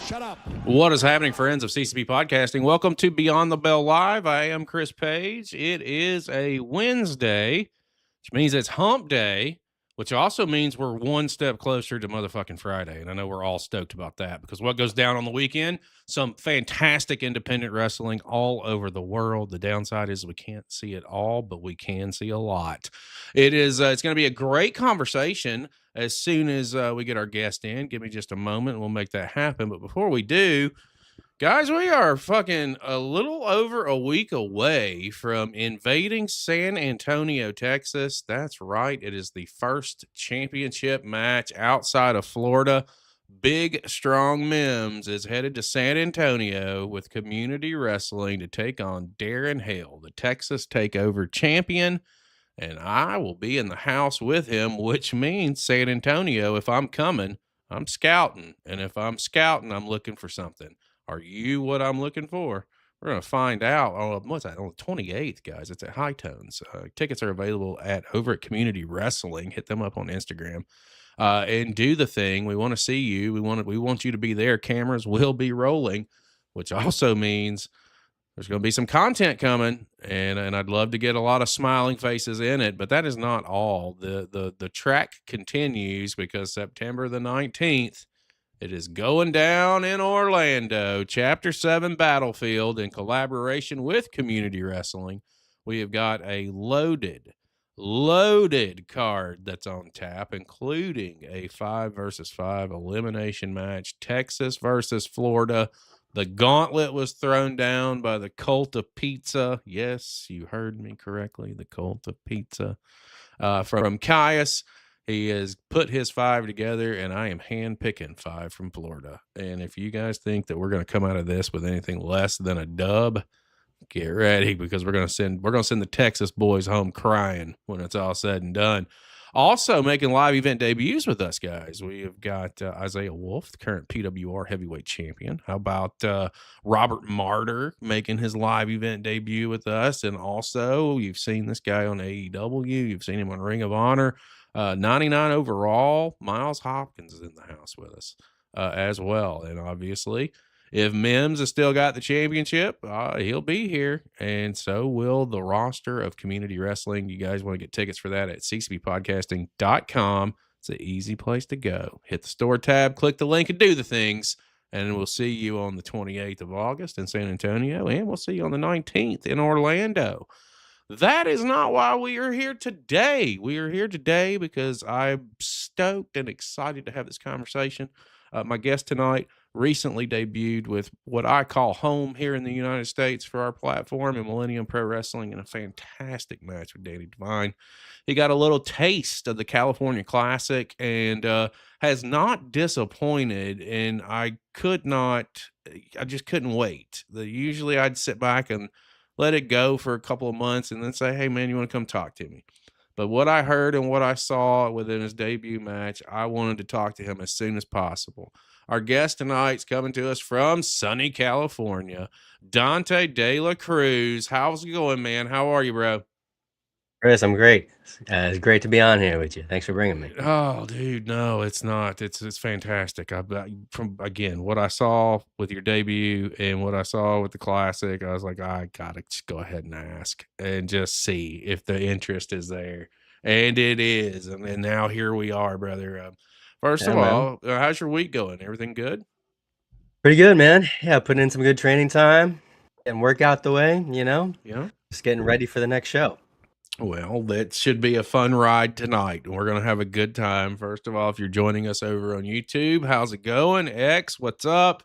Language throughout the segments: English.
Shut up. What is happening, friends of CCP Podcasting? Welcome to Beyond the Bell Live. I am Chris Page. It is a Wednesday, which means it's hump day, which also means we're one step closer to motherfucking Friday. And I know we're all stoked about that because what goes down on the weekend? Some fantastic independent wrestling all over the world. The downside is we can't see it all, but we can see a lot. It's going to be a great conversation as soon as we get our guest in. Give me just a moment and we'll make that happen. But before we do, guys, we are fucking a little over a week away from invading San Antonio, Texas. That's right. It is the first championship match outside of Florida. Big Strong Mims is headed to San Antonio with Community Wrestling to take on Darren Hale, the Texas Takeover champion. And I will be in the house with him, which means San Antonio, if I'm coming, I'm scouting. And if I'm scouting, I'm looking for something. Are you what I'm looking for? We're going to find out on, what's that, on the 28th, guys. It's at High Tones. Tickets are available over at Community Wrestling. Hit them up on Instagram and do the thing. We want to see you. We want you to be there. Cameras will be rolling, which also means there's going to be some content coming, and I'd love to get a lot of smiling faces in it, but that is not all. The track continues because September the 19th, it is going down in Orlando, Chapter 7 Battlefield, in collaboration with Community Wrestling. We have got a loaded card that's on tap, including a 5 versus 5 elimination match, Texas versus Florida. The gauntlet was thrown down by the Cult of Pizza. Yes, you heard me correctly. The Cult of Pizza from Caius. He has put his 5 together, and I am hand-picking 5 from Florida. And if you guys think that we're going to come out of this with anything less than a dub, get ready, because we're going to send the Texas boys home crying when it's all said and done. Also making live event debuts with us, guys. We have got Isaiah Wolf, the current PWR heavyweight champion. How about Robert Martyr making his live event debut with us? And also, you've seen this guy on AEW. You've seen him on Ring of Honor. 99 overall. Miles Hopkins is in the house with us as well. And obviously, if Mims has still got the championship, he'll be here, and so will the roster of Community Wrestling. You guys want to get tickets for that at ccbpodcasting.com. It's an easy place to go. Hit the store tab, click the link, and do the things, and we'll see you on the 28th of August in San Antonio, and we'll see you on the 19th in Orlando. That is not why we are here today. We are here today because I'm stoked and excited to have this conversation. My guest tonight recently debuted with what I call home here in the United States for our platform in Millennium Pro Wrestling in a fantastic match with Danny Devine. He got a little taste of the California Classic and has not disappointed, and I just couldn't wait. Usually I'd sit back and let it go for a couple of months and then say, hey, man, you want to come talk to me? But what I heard and what I saw within his debut match, I wanted to talk to him as soon as possible. Our guest tonight's coming to us from sunny California, Dante De La Cruz. How's it going, man? How are you, bro? Chris, I'm great. It's great to be on here with you. Thanks for bringing me. Oh, dude, no, it's not. It's fantastic. From again, what I saw with your debut and what I saw with the Classic, I was like, I gotta just go ahead and ask and just see if the interest is there, and it is. And now here we are, brother. First of all, how's your week going? Everything good? Pretty good, man. Yeah, putting in some good training time, getting work out the way. Yeah. Just getting ready for the next show. Well, that should be a fun ride tonight. We're going to have a good time. First of all, if you're joining us over on YouTube, how's it going? X, what's up?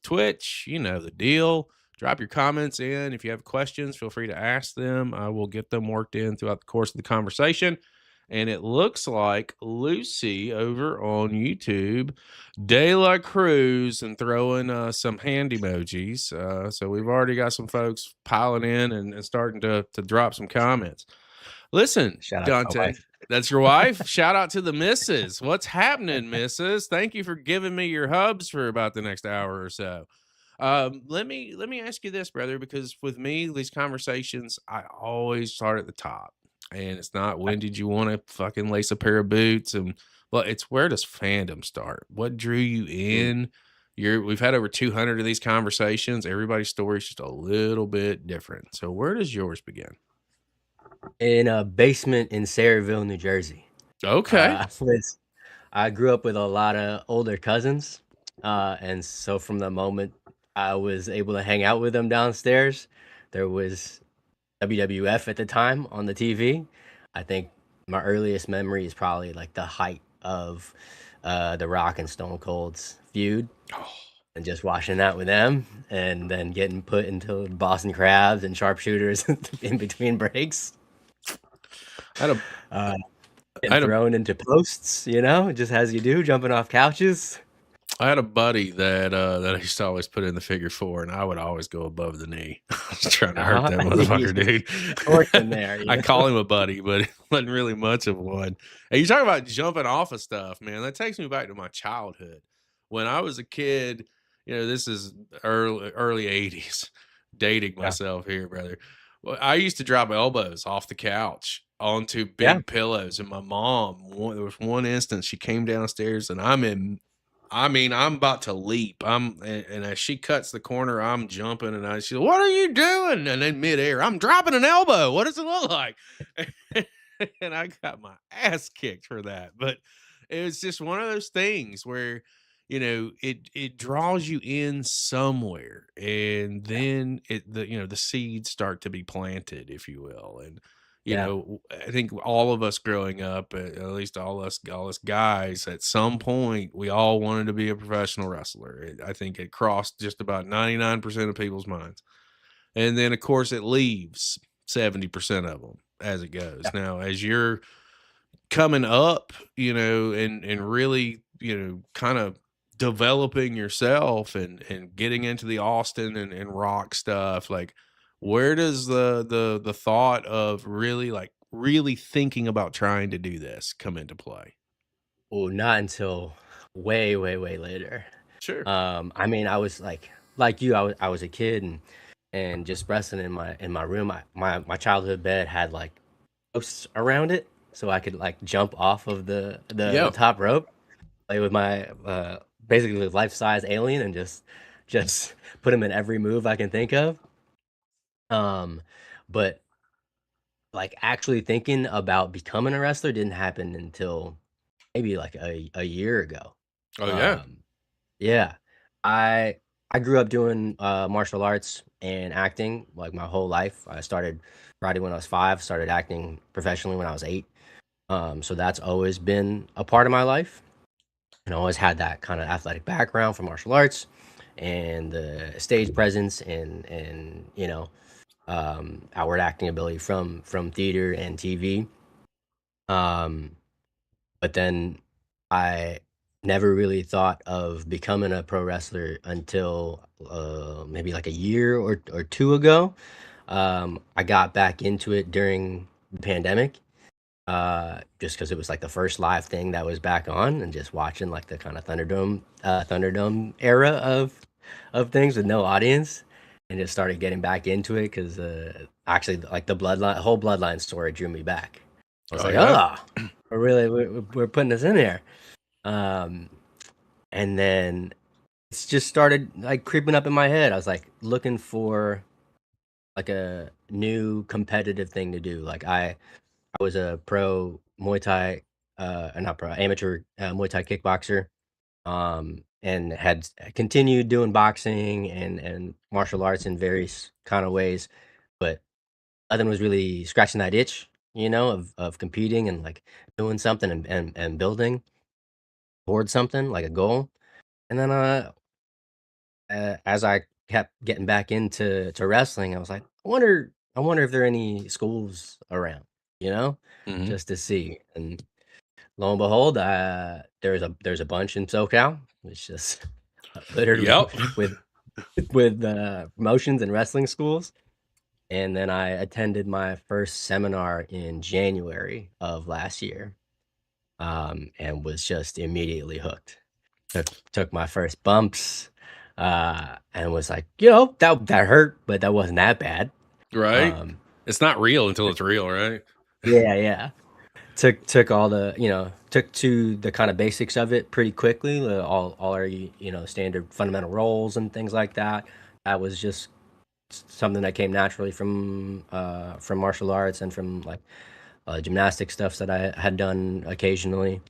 Twitch, you know the deal. Drop your comments in. If you have questions, feel free to ask them. I will get them worked in throughout the course of the conversation. And it looks like Lucy over on YouTube, De La Cruz, and throwing some hand emojis. So we've already got some folks piling in and starting to drop some comments. Listen, Dante, that's your wife. Shout out to the missus. What's happening, missus? Thank you for giving me your hubs for about the next hour or so. Let me ask you this, brother, because with me, these conversations, I always start at the top. And it's not when did you want to fucking lace a pair of boots, and well, it's where does fandom start? What drew you in? We've had over 200 of these conversations. Everybody's story is just a little bit different. So where does yours begin? In a basement in Sayreville, New Jersey. Okay. I grew up with a lot of older cousins, and so from the moment I was able to hang out with them downstairs, there was WWF at the time on the TV. I think my earliest memory is probably like the height of The Rock and Stone Cold's feud, Oh, and just watching that with them, and then getting put into Boston Crabs and sharpshooters in between breaks. I had a Uh, I Getting had a thrown into posts, just as you do, jumping off couches. I had a buddy that I used to always put in the figure four, and I would always go above the knee. I was trying to hurt that You motherfucker, just dude. torque in there, I call him a buddy, but it wasn't really much of one. And you talk about jumping off of stuff, man. That takes me back to my childhood. When I was a kid, this is early 80s. Dating Yeah. myself here, brother. Well, I used to drop elbows off the couch onto Yeah. big pillows, and my mom, there was one instance she came downstairs, and I'm about to leap. And as she cuts the corner, I'm jumping, and she's, "What are you doing?" And then midair, I'm dropping an elbow. What does it look like? And I got my ass kicked for that. But it was just one of those things where, it draws you in somewhere, and then the seeds start to be planted, if you will. And Yeah. I think all of us growing up, at least all us guys, at some point, we all wanted to be a professional wrestler. I think it crossed just about 99% of people's minds. And then, of course, it leaves 70% of them as it goes. Yeah. Now, as you're coming up, and really, kind of developing yourself and getting into the Austin and rock stuff, like, where does the thought of really thinking about trying to do this come into play? Oh, not until way, way, way later. Sure. I mean, I was like you, I was a kid and just wrestling in my room. My childhood bed had like posts around it, so I could like jump off of the Yeah. top rope, play with my basically life size alien, and just put him in every move I can think of. Um, but like actually thinking about becoming a wrestler didn't happen until maybe like a year ago. Oh, yeah. Um, yeah, I I grew up doing martial arts and acting like my whole life. I started karate when I was 5, started acting professionally when I was 8. So that's always been a part of my life, and I always had that kind of athletic background for martial arts and the stage presence and outward acting ability from theater and TV. Um, but then I never really thought of becoming a pro wrestler until maybe like a year or two ago. I got back into it during the pandemic, just because it was like the first live thing that was back on, and just watching like the kind of Thunderdome era of things with no audience, and just started getting back into it because actually like the whole bloodline story drew me back. I was Oh, like, yeah. we're putting this in there. Um, and then it's just started like creeping up in my head. I was like looking for like a new competitive thing to do. Like I was a pro Muay Thai, not pro, amateur Muay Thai kickboxer, and had continued doing boxing and martial arts in various kind of ways, but nothing was really scratching that itch, of competing and like doing something and building towards something like a goal. And then as I kept getting back into wrestling, I was like, I wonder if there are any schools around, you know, Mhm. just to see. And lo and behold, there's a bunch in SoCal. It's just littered with Yep. with promotions and wrestling schools. And then I attended my first seminar in January of last year, and was just immediately hooked. Took my first bumps, and was like, that hurt, but that wasn't that bad. Right? Um, It's not real until it's real, right? yeah, yeah. took all the took to the kind of basics of it pretty quickly. All our standard fundamental roles and things like that. That was just something that came naturally from martial arts and from like gymnastic stuff that I had done occasionally.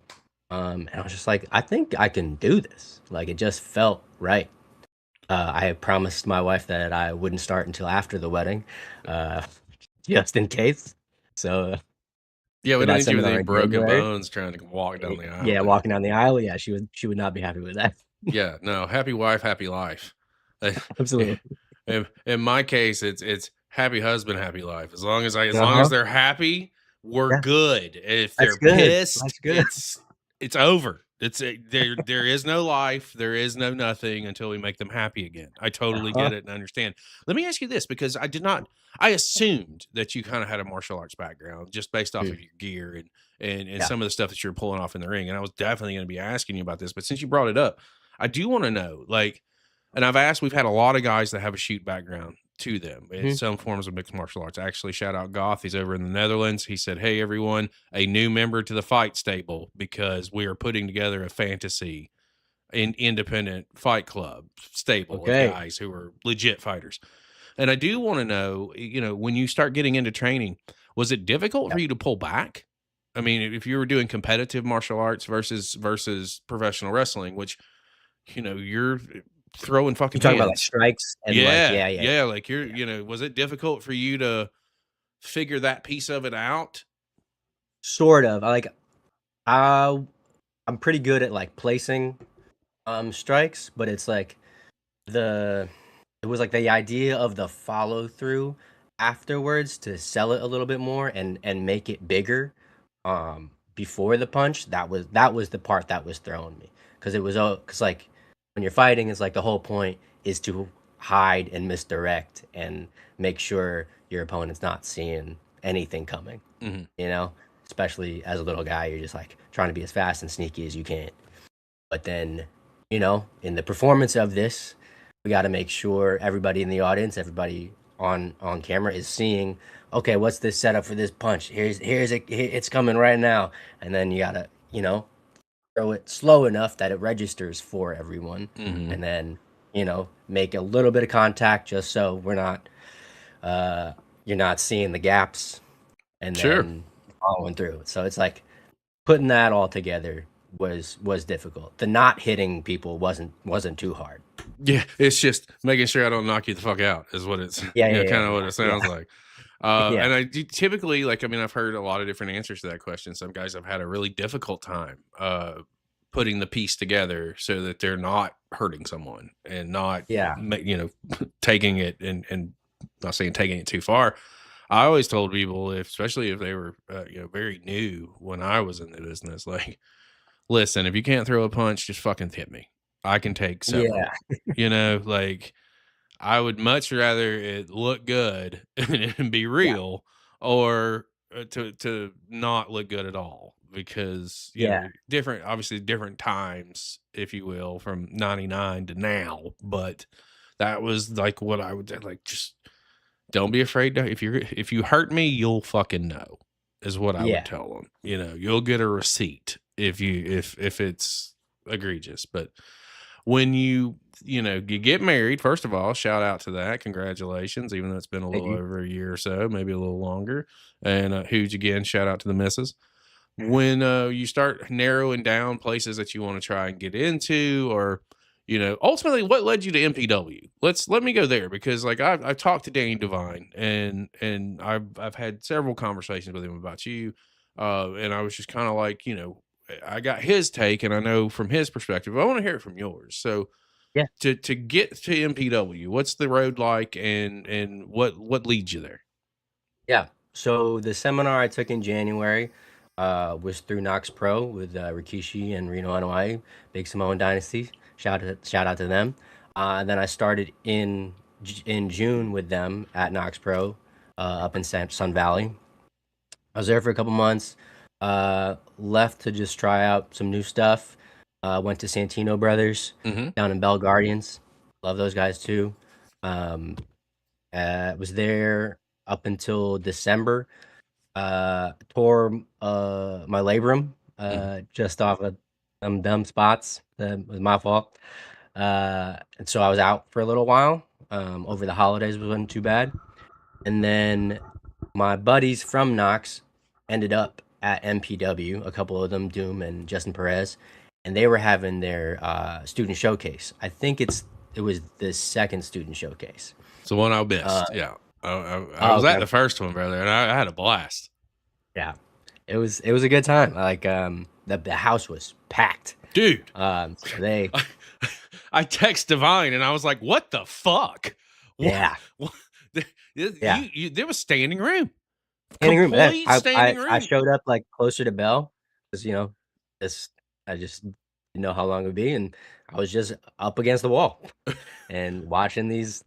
And I was just like, I think I can do this. Like it just felt right. I had promised my wife that I wouldn't start until after the wedding, uh, just in case. So Yeah, we for don't that need you with seminar any in broken January, bones trying to walk down the yeah, aisle. walking down the aisle, yeah, she would not be happy with that. Yeah, no, happy wife, happy life. Absolutely. In my case, it's happy husband, happy life. As long as Uh-huh. they're happy, we're Yeah, good. If that's they're good. pissed, That's good. it's over. There is no life, there is no nothing until we make them happy again. I totally Uh-huh. get it and understand. Let me ask you this because I assumed that you kind of had a martial arts background just based off Mm, of your gear and yeah. some of the stuff that you're pulling off in the ring. And I was definitely going to be asking you about this, but since you brought it up, I do want to know, like, and we've had a lot of guys that have a shoot background to them in Mhm. some forms of mixed martial arts. Actually, shout out Goth. He's over in the Netherlands. He said, "Hey, everyone, a new member to the fight stable because we are putting together a fantasy independent fight club stable of Okay. guys who are legit fighters." And I do want to know, when you start getting into training, was it difficult Yeah. for you to pull back? I mean, if you were doing competitive martial arts versus professional wrestling, which you're throwing You fucking talking about like hands. strikes and like Yeah, yeah, yeah, yeah, like yeah. was it difficult for you to figure that piece of it out? Sort of. Uh, I'm pretty good at like placing strikes, but it's like the it was like the idea of the follow through afterwards to sell it a little bit more and make it bigger before the punch. That was the part that was throwing me because it was because like when you're fighting, it's like the whole point is to hide and misdirect and make sure your opponent's not seeing anything coming, Mhm. you know. Especially as a little guy, you're just like trying to be as fast and sneaky as you can. But then, in the performance of this, we got to make sure everybody in the audience, everybody on camera is seeing, okay, what's this setup for this punch? It's coming right now. And then you got to, throw it slow enough that it registers for everyone. Mhm. And then, make a little bit of contact just so you're not seeing the gaps and Sure. then following through. So it's like putting that all together was difficult. The not hitting people wasn't too hard. Yeah, it's just making sure I don't knock you the fuck out is what it's Yeah, yeah, kind yeah, of what yeah, it yeah, sounds like. yeah, And I do typically, like, I mean, I've heard a lot of different answers to that question. Some guys have had a really difficult time putting the piece together so that they're not hurting someone and not yeah, taking it and not saying taking it too far. I always told people, especially if they were very new when I was in the business, like, listen, if you can't throw a punch, just fucking hit me. I can take several. yeah, Like, I would much rather it look good and be yeah, real, or to not look good at all because yeah, obviously different times, if you will, from 99 to now. But that was like what I would like. Just don't be afraid to if you hurt me, you'll fucking know, is what I would yeah, tell them. You'll get a receipt if it's egregious. But when you get married, first of all, shout out to that. Congratulations, even though it's been a thank little you. over a year or so, maybe a little longer. And huge again, shout out to the missus. When you start narrowing down places that you want to try and get into, or ultimately what led you to MPW? Let me go there because like I've talked to Danny Devine and I've had several conversations with him about you, and I was just kind of like, I got his take and I know from his perspective. I want to hear it from yours. So Yeah, to get to MPW, what's the road like, and what leads you there? yeah. So the seminar I took in January was through Knox Pro with Rikishi and Reno Anoa'i, Big Samoan Dynasty. Shout out to them. And then I started in June with them at Knox Pro up in Sun Valley. I was there for a couple months. Left to just try out some new stuff. Went to Santino Brothers Hmm. down in Bell Guardians. Love those guys too. Um, was there up until December. Tore my labrum Mm. just off of some dumb spots. That was my fault. And so I was out for a little while. Over the holidays wasn't too bad. And then my buddies from Knox ended up at MPW, a couple of them, Doom and Justin Perez, and they were having their student showcase. I think it was the second student showcase. It's the one I Uh, missed. Yeah. I oh, was at okay, the first one, brother, and I had a blast. yeah, it was a good time. Like the house was packed. Dude, So they I, I text Divine and I was like, what the fuck? What? yeah what? yeah There was standing room. standing room. Yeah, Complete standing I room. showed up like closer to Bell because this I just didn't know how long it would be, and I was just up against the wall and watching these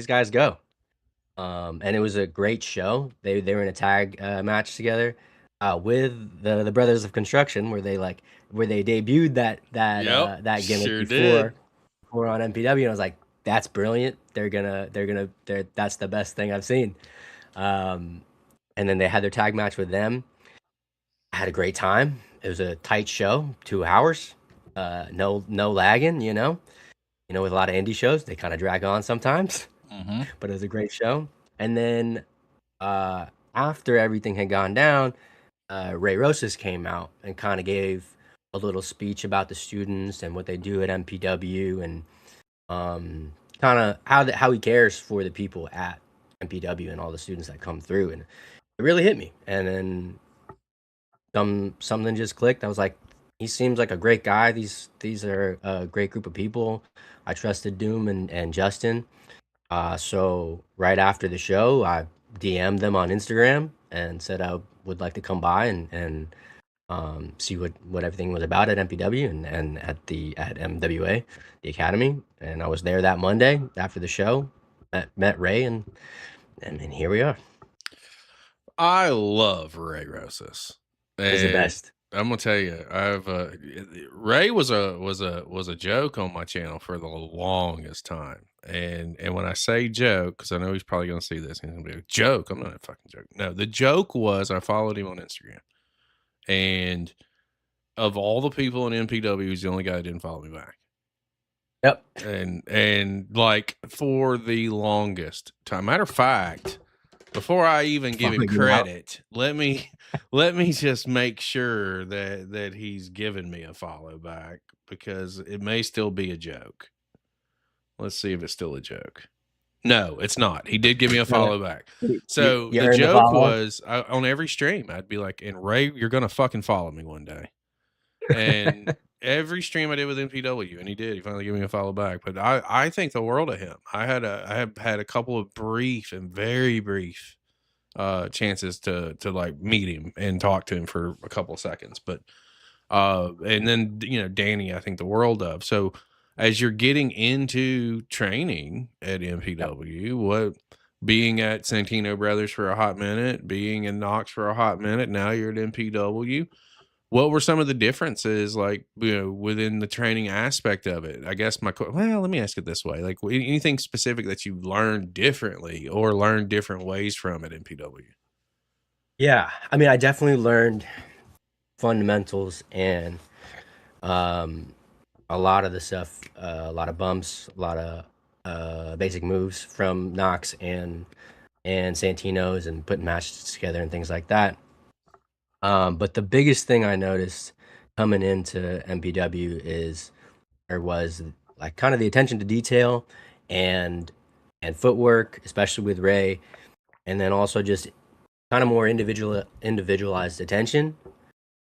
guys go. And it was a great show. They were in a tag match together with the Brothers of Construction, where they debuted Yep, that gimmick sure did. before on MPW, and I was like, that's brilliant. That's the best thing I've seen. Um, and then they had their tag match with them. I had a great time. It was a tight show, 2 hours. No lagging, with a lot of indie shows, they kind of drag on sometimes, Mm-hmm. but it was a great show. And then uh, after everything had gone down, Ray Rosas came out and kind of gave a little speech about the students and what they do at MPW, and kind of how he cares for the people at MPW and all the students that come through. And it really hit me. And then something just clicked. I was like, he seems like a great guy. These are a great group of people. I trusted Doom and Justin. So right after the show, I DM'd them on Instagram and said I would like to come by and see what everything was about at MPW and at MWA, the Academy. And I was there that Monday after the show. Met Ray, and here we are. I love Ray Rosas, He's the and best. I'm gonna tell you, Ray was a joke on my channel for the longest time, and when I say joke, because I know he's probably gonna see this, and he's gonna be like, joke. I'm not a fucking joke. No, the joke was I followed him on Instagram, and of all the people in MPW, he's the only guy that didn't follow me back. Yep. And like for the longest time. Matter of fact, before I even give him Following you out. credit, let me just make sure that he's given me a follow back, because it may still be a joke. Let's see if it's still a joke. No, it's not. He did give me a No, follow back. you, So you the earned the joke follow. was on every stream, I'd be like, and Ray, you're gonna fucking follow me one day. And every stream I did with MPW, and he did. He finally gave me a follow back. But I think the world of him. I have had a couple of brief and very brief chances to like meet him and talk to him for a couple of seconds. But and then Danny, I think the world of. So as you're getting into training at Yep. MPW, what being at Santino Brothers for a hot minute, being in Knox for a hot minute, now you're at MPW, what were some of the differences, like, within the training aspect of it? I guess well, let me ask it this way. Like, anything specific that you learned differently or learned different ways from at MPW? Yeah, I mean, I definitely learned fundamentals and um, a lot of the stuff, a lot of bumps, a lot of basic moves from Knox and Santino's and putting matches together and things like that. But the biggest thing I noticed coming into MPW was like kind of the attention to detail and footwork, especially with Ray, and then also just kind of more individualized attention.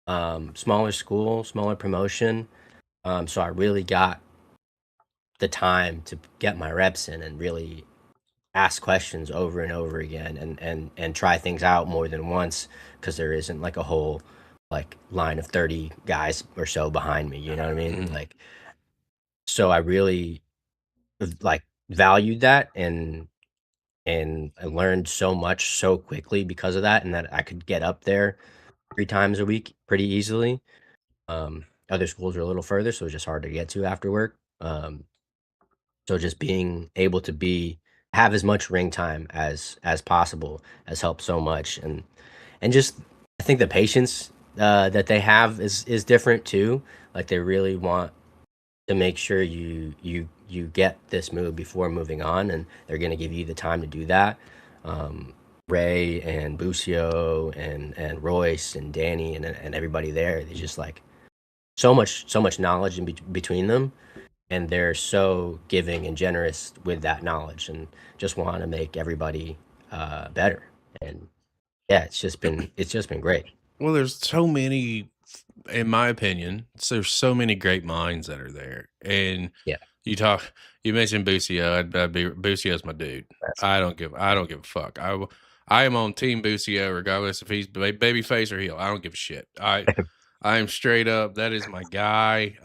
Smaller school, smaller promotion. So I really got the time to get my reps in and really ask questions over and over again and try things out more than once, because there isn't like a whole like line of 30 guys or so behind me, you know what I mean? Mhm. Like, so I really like valued that, and I learned so much so quickly because of that, and that I could get up there 3 times a week pretty easily. Other schools are a little further, so it's just hard to get to after work. So just being able to have as much ring time as possible has helped so much. and just I think the patience that they have is different too. Like they really want to make sure you get this move before moving on, and they're going to give you the time to do that. Um, Ray and Bucio and Royce and Danny and everybody there, they just like so much knowledge between them, and they're so giving and generous with that knowledge, and just want to make everybody better. And yeah, it's just been great. Well, there's so many, in my opinion, there's so many great minds that are there. And Yeah, you talk, you mentioned Busio. I'd be Bucio's my dude. that's I don't give a fuck. I am on Team Busio regardless if he's baby face or heel. I don't give a shit. I am straight up. That is my guy.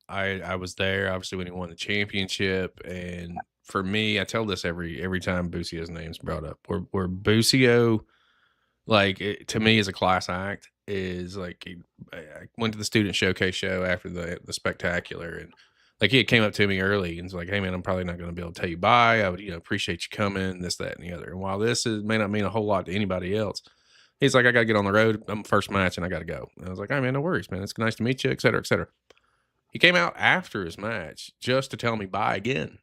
I was there obviously when he won the championship, and for me, I tell this every time Bucio's name's brought up. Where Busio, like to me, is a class act. Is like I went to the student showcase show after the spectacular, and like he came up to me early and was like, "Hey man, I'm probably not going to be able to tell you bye. I would appreciate you coming, this, that, and the other." And while may not mean a whole lot to anybody else, he's like, "I got to get on the road. I'm first match, and I got to go." And I was like, "All right, man, no worries, man. It's nice to meet you, et cetera, et cetera." He came out after his match just to tell me bye again,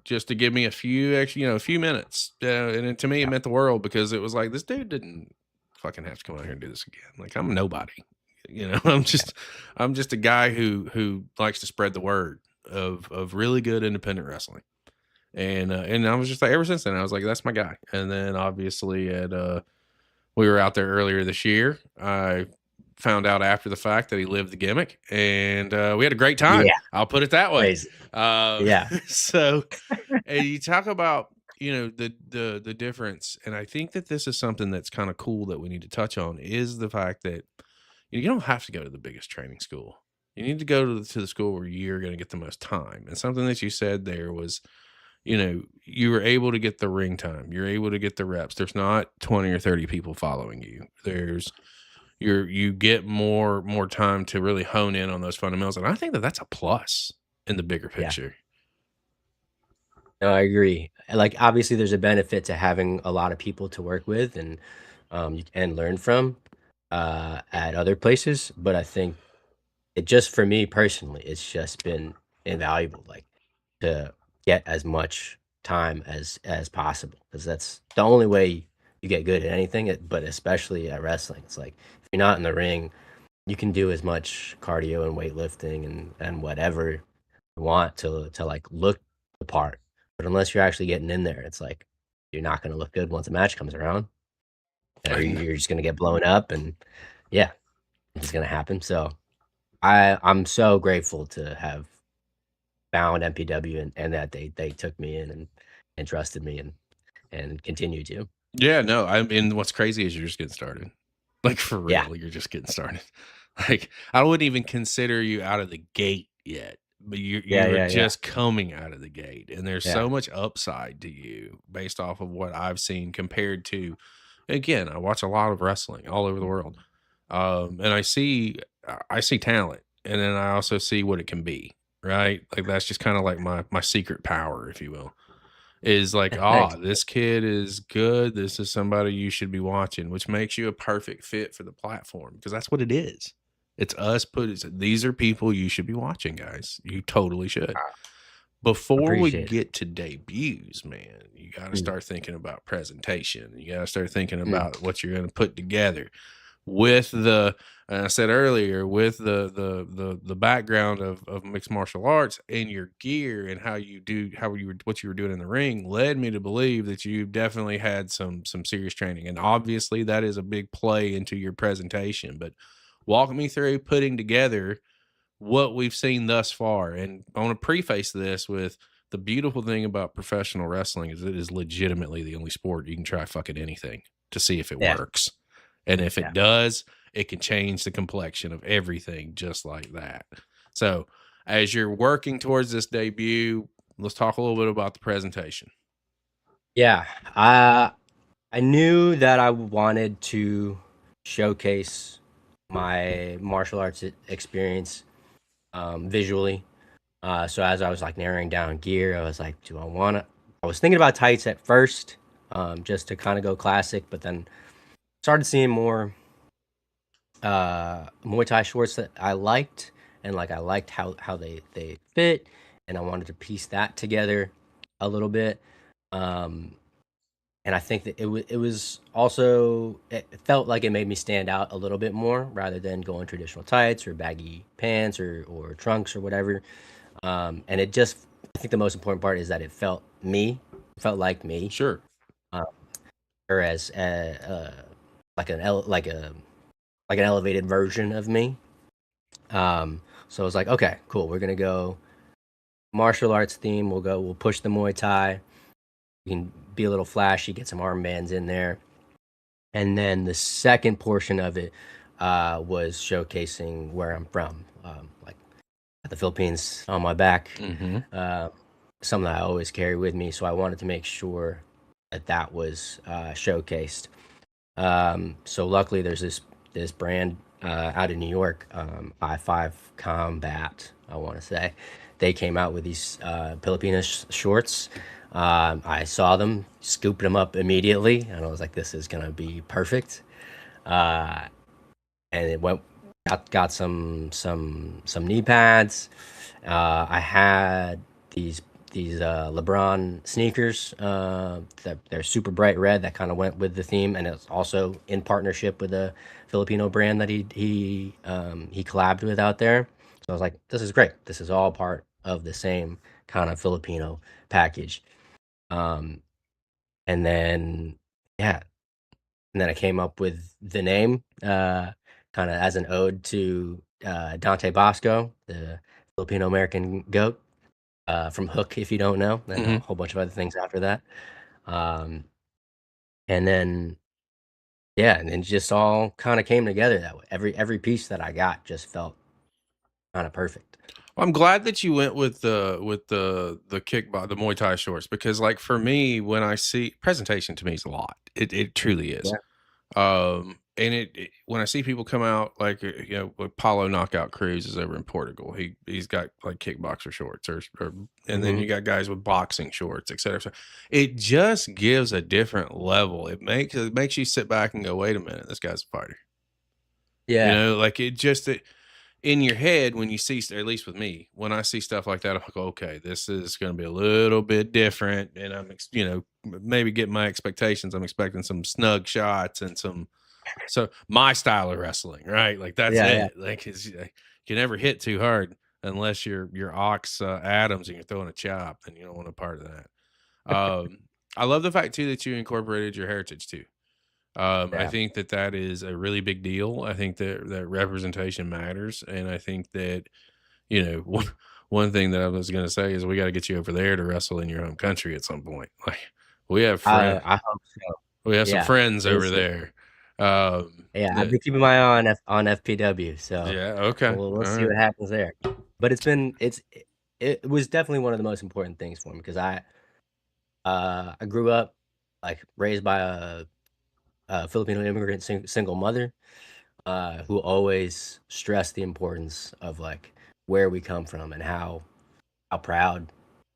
just to give me a few extra, a few minutes. And to me, it yeah, meant the world because it was like, this dude didn't fucking have to come out here and do this again. Like, I'm nobody, I'm just a guy who likes to spread the word of really good independent wrestling. And I was just like, ever since then, I was like, that's my guy. And then obviously we were out there earlier this year. I found out after the fact that he lived the gimmick, and we had a great time. yeah, I'll put it that way. crazy. Yeah, So, and you talk about the difference, and I think that this is something that's kind of cool that we need to touch on is the fact that you don't have to go to the biggest training school. You need to go to the school where you're going to get the most time. And something that you said there was, you were able to get the ring time. You're able to get the reps. There's not 20 or 30 people following you. You get more time to really hone in on those fundamentals. And I think that that's a plus in the bigger yeah. picture. No, I agree. Like obviously, there's a benefit to having a lot of people to work with and learn from at other places. But I think it just for me personally, it's just been invaluable. Like to get as much time as possible, because that's the only way you get good at anything. But especially at wrestling, it's like if you're not in the ring, you can do as much cardio and weightlifting and whatever you want to like look the part. But unless you're actually getting in there, it's like you're not going to look good once a match comes around, or And you're just going to get blown up, and yeah, it's going to happen. So I'm so grateful to have found MPW, and that they took me in and trusted me and continue to. yeah, no, I mean, what's crazy is you're just getting started. Like for Yeah. real, you're just getting started. Like I wouldn't even consider you out of the gate yet, but Yeah, you were yeah, yeah, just coming out of the gate, and there's yeah. so much upside to you based off of what I've seen compared to. Again, I watch a lot of wrestling all over the world, and I see talent, and then I also see what it can be. Right, like that's just kind of like my secret power, if you will. Is like, Thanks. this kid is good. This is somebody you should be watching, which makes you a perfect fit for the platform because that's what it is. It's us these are people you should be watching, guys. You totally should. Before we Appreciate it. get to debuts, man, you got to Mm, start thinking about presentation. You got to start thinking mm. about what you're going to put together with the and I said earlier with the background of mixed martial arts and your gear and what you were doing in the ring led me to believe that you definitely had some serious training, and obviously that is a big play into your presentation. But walk me through putting together what we've seen thus far. And I want to preface this with the beautiful thing about professional wrestling is it is legitimately the only sport you can try fucking anything to see if it Yeah, works. And if it yeah, does, it can change the complexion of everything just like that. So, as you're working towards this debut, let's talk a little bit about the presentation. yeah. I knew that I wanted to showcase my martial arts experience visually. So as I was like narrowing down gear, I was like, do I want to? I was thinking about tights at first, just to kind of go classic, but then started seeing more Muay Thai shorts that I liked, and like I liked how they fit, and I wanted to piece that together a little bit. Um, and I think that it was also it felt like it made me stand out a little bit more rather than going traditional tights or baggy pants or trunks or whatever. And it just I think the most important part is that it felt like me, Sure. uh, whereas like like an elevated version of me. So I was like, okay, cool. We're gonna go martial arts theme. We'll push the Muay Thai. We can be a little flashy, get some armbands in there. And then the second portion of it was showcasing where I'm from, like the Philippines on my back, Mm-hmm. uh, something that I always carry with me. So I wanted to make sure that that was showcased. So luckily, there's this brand out in New York, I5 Combat, I want to say. They came out with these Filipino shorts. I saw them, scooped them up immediately, and I was like, "This is gonna be perfect." Uh, and it went got some knee pads. I had these LeBron sneakers that they're super bright red that kind of went with the theme, and it's also in partnership with a Filipino brand that he collabed with out there. So I was like, this is great. This is all part of the same kind of Filipino package. Um, and then yeah, and then I came up with the name, kind of as an ode to Dante Bosco, the Filipino American goat from Hook, if you don't know, and a Mm-hmm. whole bunch of other things after that. Um, and then yeah, and then just all kind of came together that way. Every piece that I got just felt kind of perfect. Well, I'm glad that you went with the kickbox the Muay Thai shorts because like for me when I see presentation to me is a lot. It truly is. Yeah, And when I see people come out like like Paulo Knockout Cruz is over in Portugal. He's got like kickboxer shorts or and then hmm you got guys with boxing shorts, et cetera. So it just gives a different level. It makes you sit back and go, wait a minute, this guy's a fighter. yeah, Like in your head when you see, at least with me, when I see stuff like that, I'm like, okay, this is going to be a little bit different, and maybe getting my expectations. I'm expecting some snug shots and so my style of wrestling, right? Like that's yeah, yeah. it. Like you can never hit too hard unless you're Ox Adams and you're throwing a chop, and you don't want a part of that. I love the fact too that you incorporated your heritage too. I Yeah. think that that is a really big deal. I think that representation matters, and I think that one thing that I was going to say is we got to get you over there to wrestle in your home country at some point. Like we have friends, I hope so. we have some Yeah, friends over it's there. yeah. I've That been keeping my eye on FPW, so yeah, okay, we'll all see right, what happens there. But it was definitely one of the most important things for me because I grew up like raised by a Filipino immigrant single mother who always stressed the importance of like where we come from and how proud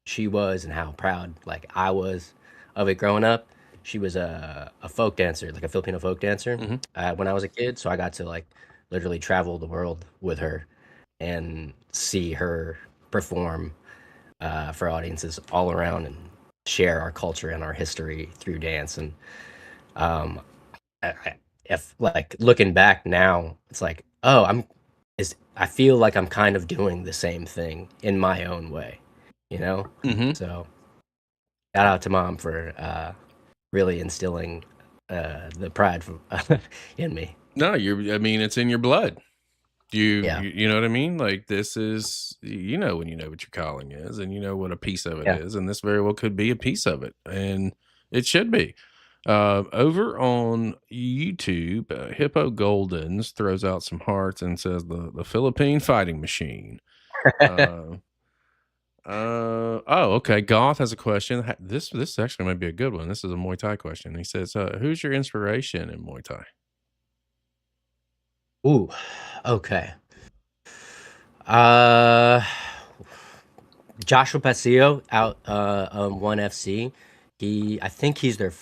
she was and how proud like I was of it growing up. She was a folk dancer, like a Filipino folk dancer, hmm when I was a kid. So I got to like literally travel the world with her and see her perform for audiences all around and share our culture and our history through dance. And um, if like looking back now, it's like, oh, I feel like I'm kind of doing the same thing in my own way, you know? hmm So shout out to mom for really instilling the pride from, in me. No, I mean, it's in your blood. Yeah. You know what I mean? Like this is when you know what your calling is and you know what a piece of it Yeah. is, and this very well could be a piece of it, and it should be. Over on YouTube, Hippo Goldens throws out some hearts and says the Philippine Fighting Machine. Uh, oh, okay. Goth has a question. This actually might be a good one. This is a Muay Thai question. He says, "Who's your inspiration in Muay Thai?" Ooh. Okay. Uh, Joshua Pasillo out on One FC. I think he's their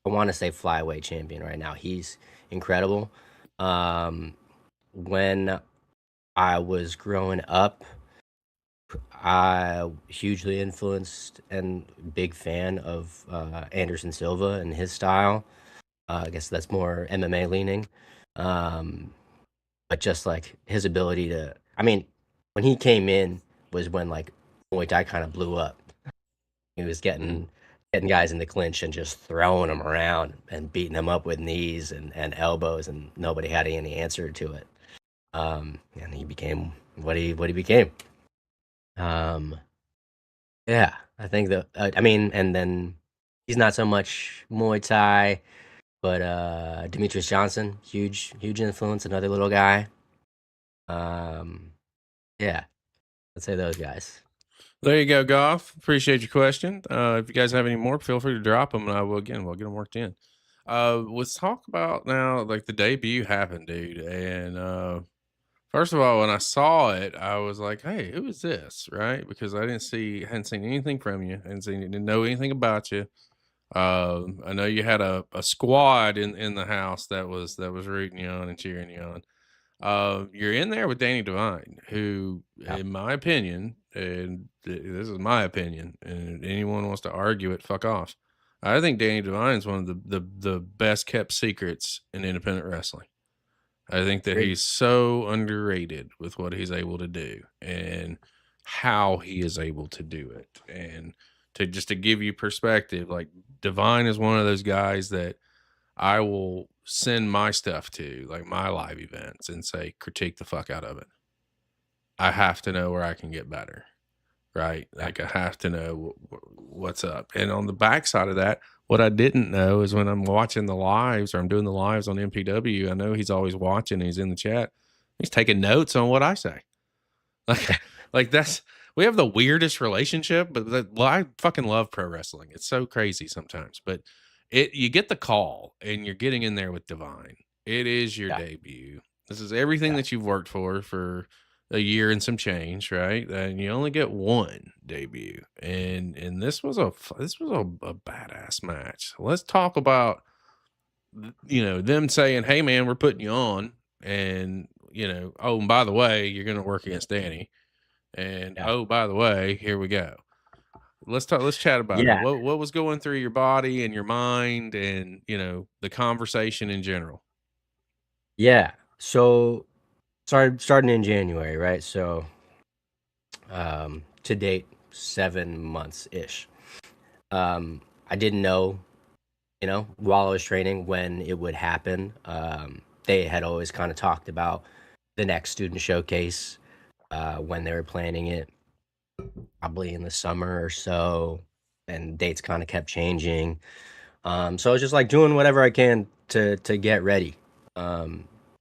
I want to say flyweight champion right now. He's incredible. Um, when I was growing up, I hugely influenced and big fan of Anderson Silva and his style. I guess that's more MMA leaning. Um, but just like his ability to, I mean, when he came in was when like Muay Thai kind of blew up. He was getting guys in the clinch and just throwing them around and beating them up with knees and elbows, and nobody had any answer to it. And he became what he became. Um, yeah, I think that I mean, and then he's not so much Muay Thai, but Demetrius Johnson, huge influence, another little guy. Um, yeah, let's say those guys. There you go, Goff. Appreciate your question. If you guys have any more, feel free to drop them, and we'll get them worked in. Let's talk about now, like the debut happened, dude. And first of all, when I saw it, I was like, "Hey, who is this?" Right? Because hadn't seen anything from you, didn't know anything about you. I know you had a squad in the house that was rooting you on and cheering you on. You're in there with Danny Devine, who, Yeah, in my opinion, and this is my opinion, and anyone wants to argue it, fuck off. I think Danny Devine is one of the best kept secrets in independent wrestling. I think that agreed. he's so underrated with what he's able to do and how he is able to do it. And to give you perspective, like Devine is one of those guys that I will send my stuff to, like my live events, and say, critique the fuck out of it. I have to know where I can get better, right? Yeah, Like I have to know what's up. And on the backside of that, what I didn't know is when I'm watching the lives or I'm doing the lives on MPW, I know he's always watching. He's in the chat. He's taking notes on what I say. Like, like that's we have the weirdest relationship, but well, I fucking love pro wrestling. It's so crazy sometimes, but you get the call and you're getting in there with Divine. It is your yeah, debut. This is everything yeah, that you've worked for a year and some change, right? And you only get one debut, and this was a badass match. Let's talk about them saying, "Hey, man, we're putting you on," and oh, and by the way, you're going to work against Danny. And yeah, oh, by the way, here we go. Let's talk. Let's chat about it. yeah, What was going through your body and your mind, and the conversation in general. yeah. So starting in January, right? So to date, 7 months ish. I didn't know, while I was training when it would happen. They had always kind of talked about the next student showcase when they were planning it, probably in the summer or so, and dates kind of kept changing. So I was just like doing whatever I can to get ready.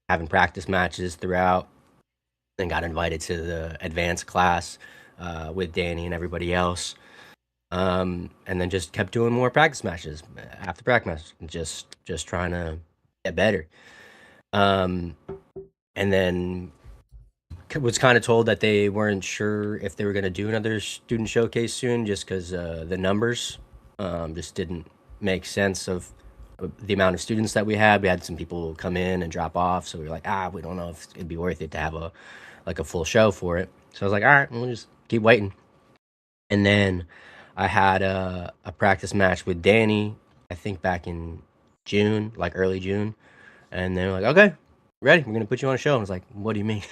Having practice matches throughout, then got invited to the advanced class with Danny and everybody else. And then just kept doing more practice matches after practice matches, just trying to get better. Um, and then was kind of told that they weren't sure if they were going to do another student showcase soon, just because the numbers just didn't make sense of the amount of students that we had. We had some people come in and drop off, so we were like, we don't know if it'd be worth it to have a full show for it. So I was like, all right, we'll just keep waiting. And then I had a practice match with Danny, I think back in June, like early June. And they were like, okay, ready. We're going to put you on a show. And I was like, what do you mean?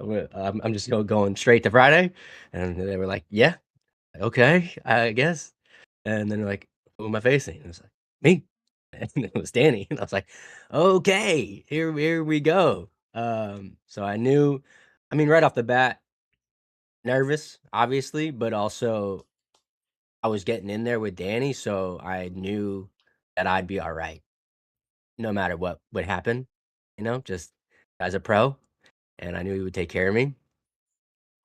I'm just going straight to Friday. And they were like, yeah, okay, I guess. And then they're like, who am I facing? And I was like, me. And it was Danny. And I was like, okay, here we go. So I knew, I mean, right off the bat, nervous, obviously, but also I was getting in there with Danny, so I knew that I'd be all right, no matter what would happen, just as a pro, and I knew he would take care of me.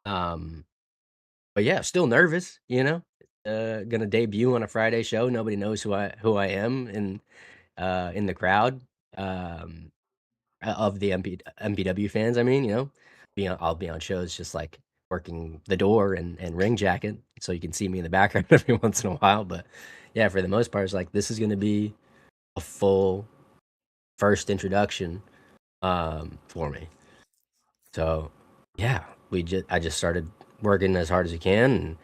Um, but yeah, still nervous, gonna debut on a Friday show. Nobody knows who I am in the crowd, um, of the MPW fans. I mean, I'll be on shows just like working the door and ring jacket, so you can see me in the background every once in a while. But yeah, for the most part, it's like this is gonna be a full first introduction for me. So yeah, I just started working as hard as I can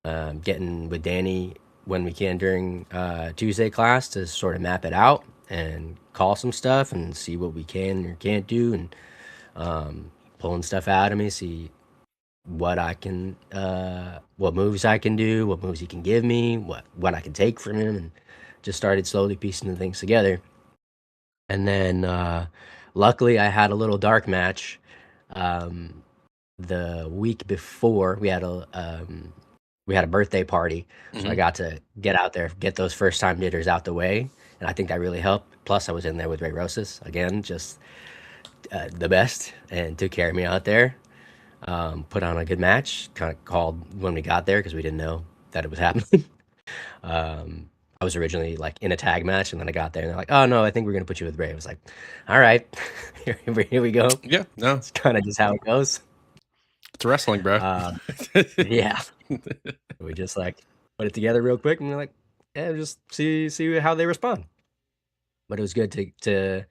and getting with Danny when we can during Tuesday class to sort of map it out and call some stuff and see what we can or can't do and pulling stuff out of me, see what I can, what moves I can do, what moves he can give me, what I can take from him, and just started slowly piecing the things together. And then luckily I had a little dark match um, the week before. We had a birthday party, so I Mm-hmm. got to get out there, get those first time jitters out the way, and I think that really helped. Plus, I was in there with Ray Rosas again, just the best, and took care of me out there. Put on a good match. Kind of called when we got there because we didn't know that it was happening. um, I was originally like in a tag match, and then I got there, and they're like, "Oh no, I think we're gonna put you with Ray." I was like, "All right, here we go." Yeah, no, It's kind of just how it goes. it's wrestling, bro. Um, yeah, we just like put it together real quick, and we're like, "Yeah, just see how they respond." But it was good to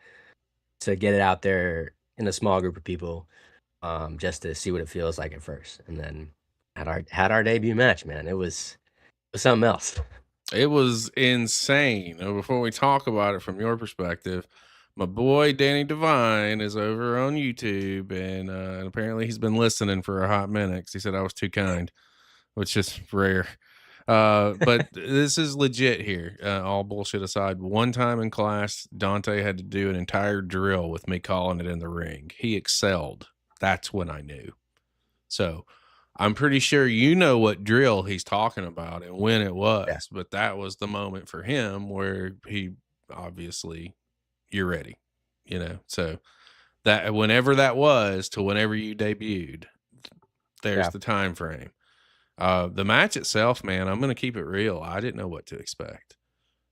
get it out there in a small group of people, just to see what it feels like at first, and then had our debut match. Man, it was something else. It was insane. Before we talk about it from your perspective, my boy Danny Devine is over on YouTube, and apparently he's been listening for a hot minute 'cause he said I was too kind, which is rare. But this is legit here. All bullshit aside, one time in class, Dante had to do an entire drill with me calling it in the ring. He excelled. That's when I knew. So I'm pretty sure you know what drill he's talking about and when it Yeah, was, but that was the moment for him where he obviously you're ready, you know. So that whenever that was to whenever you debuted, there's yeah, the time frame. The match itself, man, I'm gonna keep it real. I didn't know what to expect.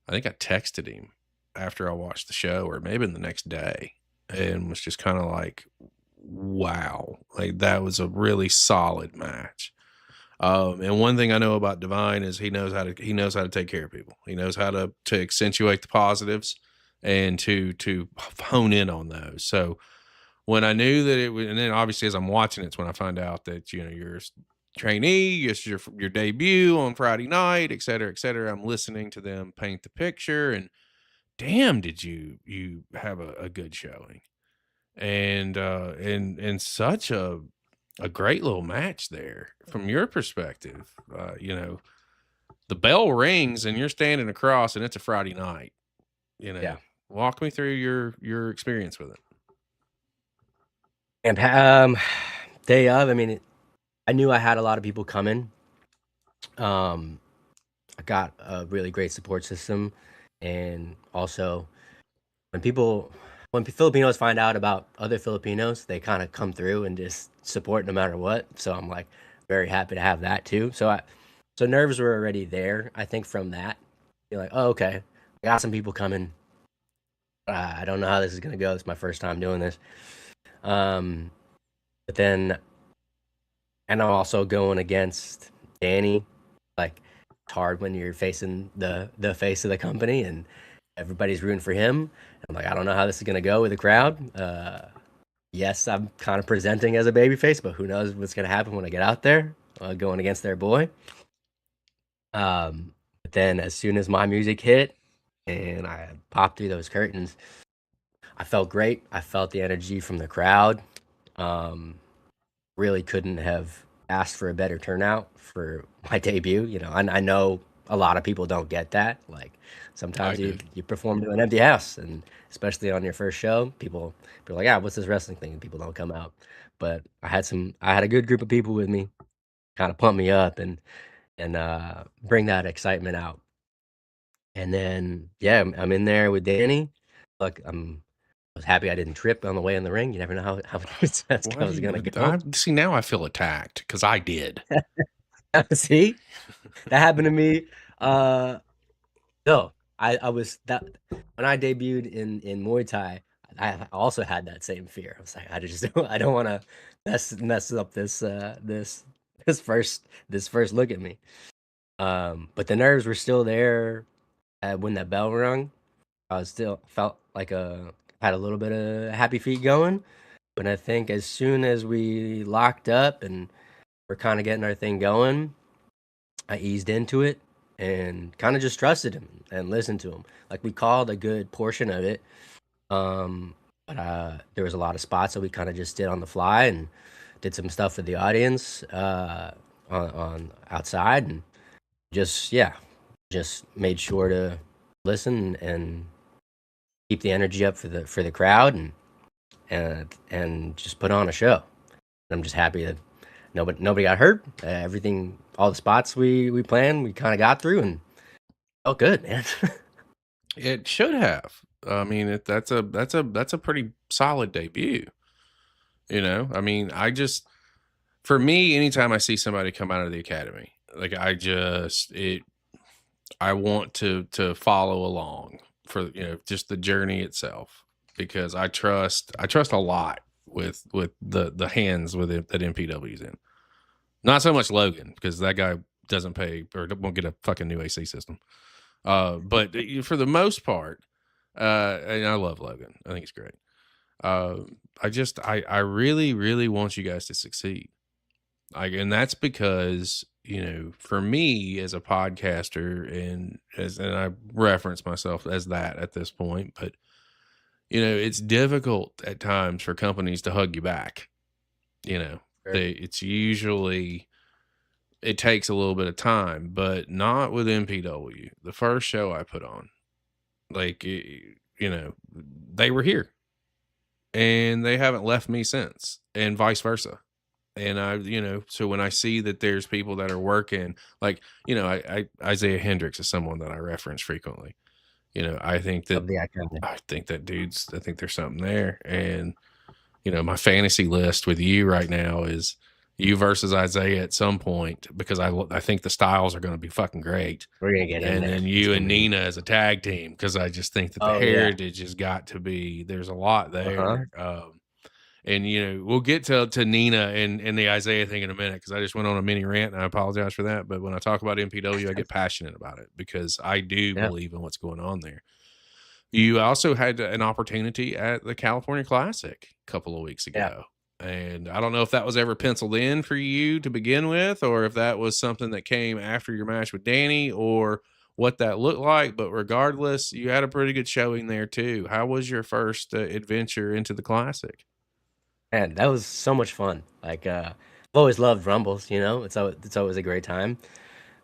I think I texted him after I watched the show, or maybe the next day, and was just kind of like, wow, like that was a really solid match. And one thing I know about Divine is he knows how to take care of people. He knows how to accentuate the positives and to hone in on those. So when I knew that it was, and then obviously as I'm watching it's when I find out that you're a trainee, it's your debut on Friday night, et cetera, et cetera. I'm listening to them paint the picture, and damn, did you have a good showing and such a great little match there from your perspective. The bell rings and you're standing across and it's a Friday night. yeah. Walk me through your experience with it. And day of, I mean, I knew I had a lot of people coming. Um, I got a really great support system, and also when people, when Filipinos find out about other Filipinos, they kind of come through and just support no matter what. So I'm like very happy to have that too. So nerves were already there. I think from that, you're like, oh, okay, I got some people coming. I don't know how this is gonna go. It's my first time doing this. Um, but then, and I'm also going against Danny. Like, it's hard when you're facing the face of the company and everybody's rooting for him. I'm like, I don't know how this is gonna go with the crowd. Yes, I'm kind of presenting as a babyface, but who knows what's gonna happen when I get out there going against their boy. But then as soon as my music hit and I popped through those curtains, I felt great. I felt the energy from the crowd. Um, really couldn't have asked for a better turnout for my debut. I know a lot of people don't get that. Like I sometimes you did. you perform to an empty house, and especially on your first show, people are like, "Ah, what's this wrestling thing?" And people don't come out. But I had a good group of people with me, kind of pump me up and bring that excitement out. And then yeah, I'm in there with Danny. Look, I was happy I didn't trip on the way in the ring. You never know how that's Why do gonna you go. I see now I feel attacked because I did. See, that happened to me. Uh, no, I was that when I debuted in Muay Thai. I also had that same fear. I was like, I don't want to mess up this first look at me. But the nerves were still there. when that bell rung, I was still felt like had a little bit of happy feet going. But I think as soon as we locked up and we're kind of getting our thing going, I eased into it and kind of just trusted him and listened to him. Like we called a good portion of it, but there was a lot of spots that we kind of just did on the fly and did some stuff with the audience on outside and just made sure to listen and keep the energy up for the crowd and just put on a show. I'm just happy that nobody got hurt. Everything, all the spots we planned, we kind of got through and felt good, man. It should have. I mean, that's a pretty solid debut. You know, I mean, for me, anytime I see somebody come out of the academy, like I want to follow along for, you know, just the journey itself, because I trust a lot with the hands with it that MPW's in. Not so much Logan, because that guy doesn't pay or won't get a fucking new AC system. But for the most part, and I love Logan. I think he's great. I really, really want you guys to succeed. And that's because, you know, for me as a podcaster, and I reference myself as that at this point, but you know, it's difficult at times for companies to hug you back. You know, Sure. it's usually, it takes a little bit of time, but not with MPW. The first show I put on, like, you know, they were here and they haven't left me since, and vice versa. And you know, so when I see that there's people that are working, like, you know, I Isaiah Hendricks is someone that I reference frequently. You know, I think that there's something there. And, you know, my fantasy list with you right now is you versus Isaiah at some point, because I think the styles are going to be fucking great. We're gonna get in And there. then you and Nina as a tag team, because I just think that the heritage has got to be, there's a lot there. And, you know, we'll get to Nina and the Isaiah thing in a minute, because I just went on a mini rant and I apologize for that. But when I talk about MPW, I get passionate about it because I do believe in what's going on there. You also had an opportunity at the California Classic a couple of weeks ago. And I don't know if that was ever penciled in for you to begin with, or if that was something that came after your match with Danny, or what that looked like. But regardless, you had a pretty good showing there too. How was your first adventure into the Classic? Man, that was so much fun. Like, I've always loved Rumbles. You know, it's always a great time.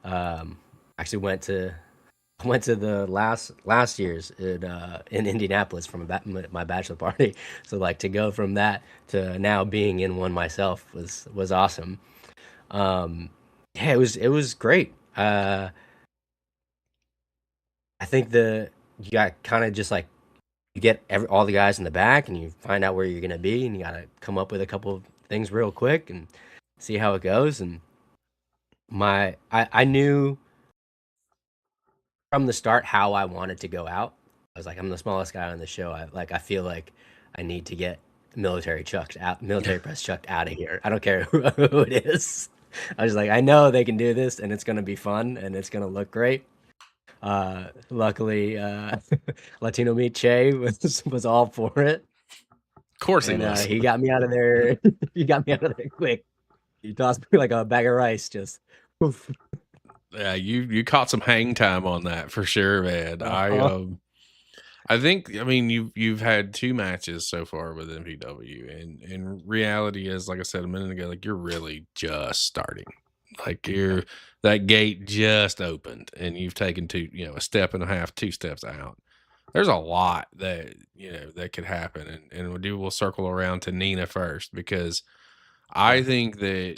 Actually went to the last year's in Indianapolis from my bachelor party. So like to go from that to now being in one myself was awesome. Yeah, it was great. I think you got kind of just like you get all the guys in the back and you find out where you're gonna be, and you gotta come up with a couple of things real quick and see how it goes. And I knew from the start how I wanted to go out. I was like, I'm the smallest guy on the show. I feel like I need to get military press chucked out of here. I don't care who it is. I was like, I know they can do this and it's gonna be fun and it's gonna look great. Luckily, Latino Meat Che was all for it. Of course and, he was. he got me out of there. He got me out of there quick. He tossed me like a bag of rice, just poof. Yeah, you caught some hang time on that for sure, man. I think, I mean, you've had 2 matches so far with MPW, and reality is, like I said a minute ago, like, you're really just starting. Like, that gate just opened and you've taken a step and a half, 2 steps out. There's a lot that, you know, that could happen. And we'll circle around to Nina first, because I think that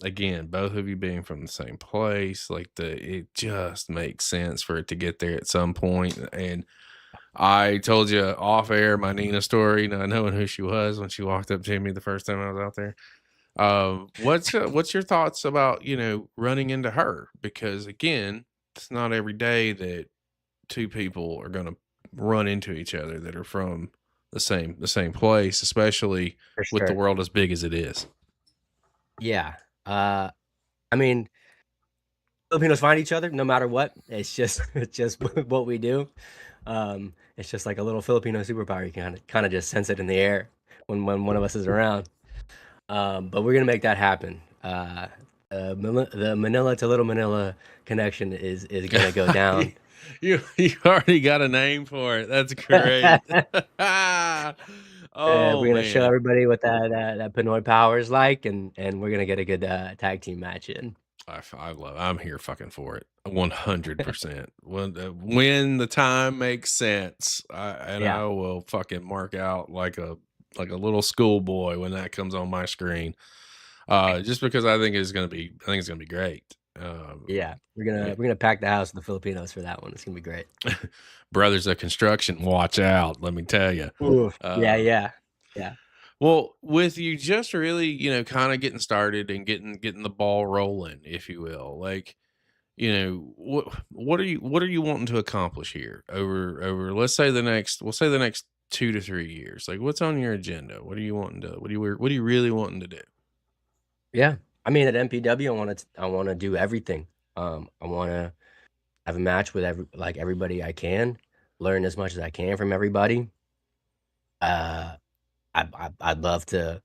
again, both of you being from the same place, like, it just makes sense for it to get there at some point. And I told you off air my Nina story, not knowing who she was when she walked up to me the first time I was out there. What's your thoughts about, you know, running into her? Because again, it's not every day that 2 people are going to run into each other that are from the same place, especially For with the sure. world as big as it is. Yeah. I mean, Filipinos find each other no matter what. It's just it's just what we do. It's just like a little Filipino superpower. You kind of just sense it in the air when one of us is around. But we're gonna make that happen. The Manila to Little Manila connection is gonna go down. You already got a name for it. That's great. Oh We're gonna show man. everybody what that Pinoy power is like, and we're gonna get a good tag team match in. I'm here fucking for it. 100%. When the time makes sense, Yeah, I will fucking mark out like a little schoolboy when that comes on my screen. Just because I think it's gonna be great. yeah. Yeah. We're gonna pack the house with the Filipinos for that one. It's gonna be great. Brothers of construction, watch out. Let me tell you. Oof. Yeah, yeah, yeah, Well, with you just really, kind of getting started and getting the ball rolling, if you will, like, what are you wanting to accomplish here over let's say we'll say the next 2 to 3 years. Like, what's on your agenda? What are you really wanting to do? yeah. I mean, at MPW, I wanna do everything. I wanna have a match with everybody I can, learn as much as I can from everybody. Uh, I'd love to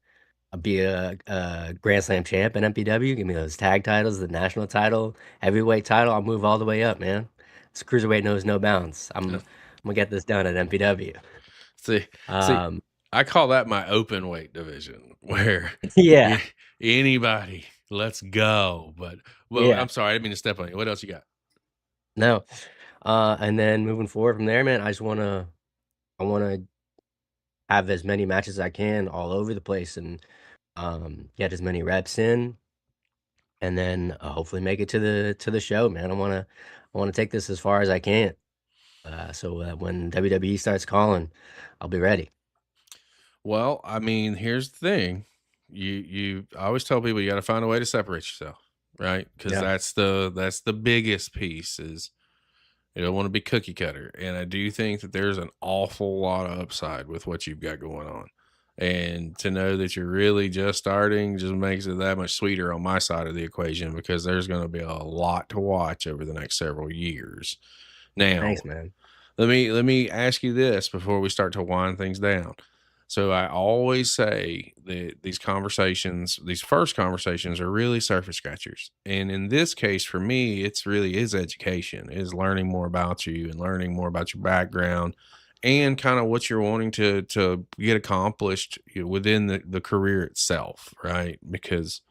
be a Grand Slam champ in MPW. Give me those tag titles, the national title, heavyweight title. I'll move all the way up, man. This cruiserweight knows no bounds. I'm gonna get this done at MPW. See, see, Um, I call that my open weight division where yeah, yeah, anybody, let's go. But well, yeah, I'm sorry, I didn't mean to step on you. What else you got? no. And then moving forward from there, man, I wanna have as many matches as I can all over the place and get as many reps in, and then hopefully make it to the show, man. I wanna take this as far as I can. So when WWE starts calling, I'll be ready. Well, I mean, here's the thing. I always tell people you got to find a way to separate yourself, right? Because Yeah. that's the biggest piece is you don't want to be cookie cutter. And I do think that there's an awful lot of upside with what you've got going on. And to know that you're really just starting just makes it that much sweeter on my side of the equation because there's going to be a lot to watch over the next several years. Now, Thanks, man. let me ask you this before we start to wind things down. So I always say that these first conversations are really surface scratchers. And in this case, for me, it's really is education, is learning more about you and learning more about your background and kind of what you're wanting to get accomplished within the career itself, right? Because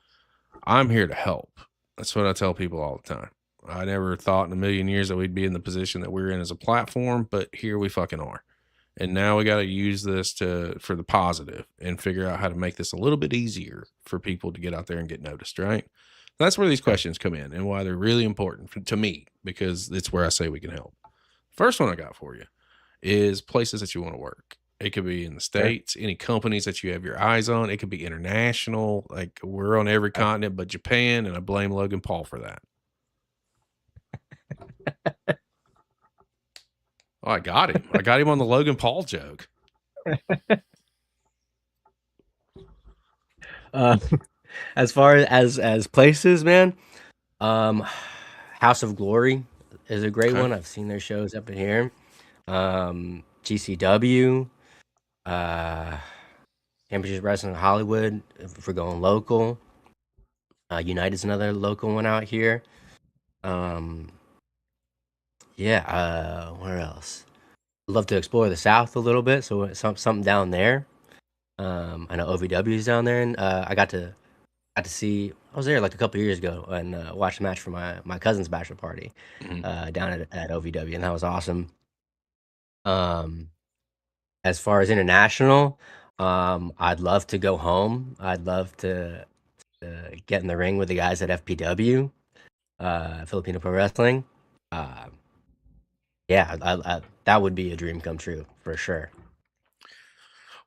I'm here to help. That's what I tell people all the time. I never thought in a million years that we'd be in the position that we're in as a platform, but here we fucking are. And now we got to use this for the positive and figure out how to make this a little bit easier for people to get out there and get noticed, right? That's where these Sure. questions come in and why they're really important to me because it's where I say we can help. First one I got for you is places that you want to work. It could be in the Sure. States, any companies that you have your eyes on. It could be international. Like we're on every Okay. continent but Japan, and I blame Logan Paul for that. Oh, I got him. I got him on the Logan Paul joke. Uh, as far as places, man, um, House of Glory is a great Okay. one. I've seen their shows up in here. GCW, uh, Championship Wrestling Hollywood, if we're going local. United's another local one out here. Um, yeah, where else? I'd love to explore the South a little bit, so something down there. I know OVW is down there, and I got to see. I was there like a couple years ago and watched a match for my cousin's bachelor party Mhm. down at OVW, and that was awesome. Um, as far as international, I'd love to go home. I'd love to get in the ring with the guys at FPW, Filipino Pro Wrestling. Uh, yeah, that would be a dream come true for sure.